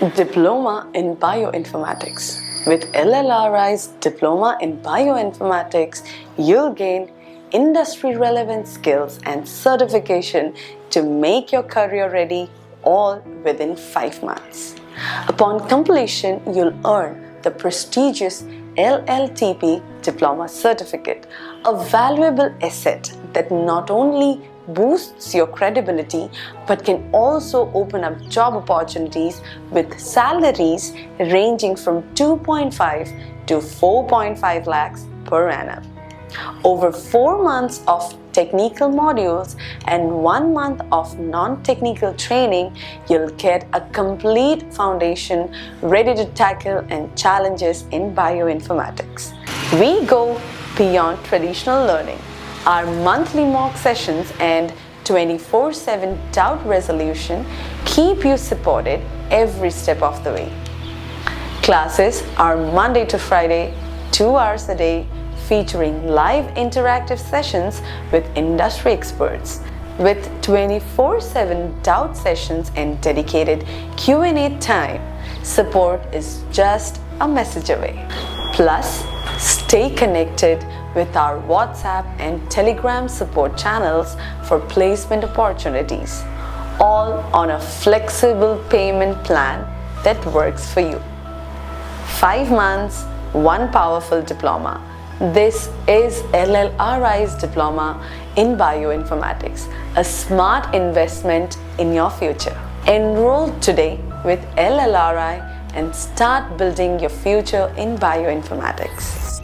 Diploma in Bioinformatics. With LLRI's Diploma in Bioinformatics, you'll gain industry-relevant skills and certification to make your career ready, all within 5 months. Upon completion, you'll earn the prestigious LLTP Diploma Certificate, a valuable asset that not only boosts your credibility but can also open up job opportunities with salaries ranging from 2.5 to 4.5 lakhs per annum. Over 4 months of technical modules and 1 month of non-technical training, you'll get a complete foundation ready to tackle and challenges in bioinformatics. We go beyond traditional learning. Our monthly mock sessions and 24/7 doubt resolution keep you supported every step of the way. Classes are Monday to Friday, 2 hours a day, featuring live interactive sessions with industry experts. With 24/7 doubt sessions and dedicated Q&A time, support is just a message away. Plus, stay connected with our WhatsApp and Telegram support channels for placement opportunities, all on a flexible payment plan that works for you. 5 months, 1 powerful diploma. This is LLRI's Diploma in Bioinformatics, a smart investment in your future. Enroll today with LLRI and start building your future in bioinformatics.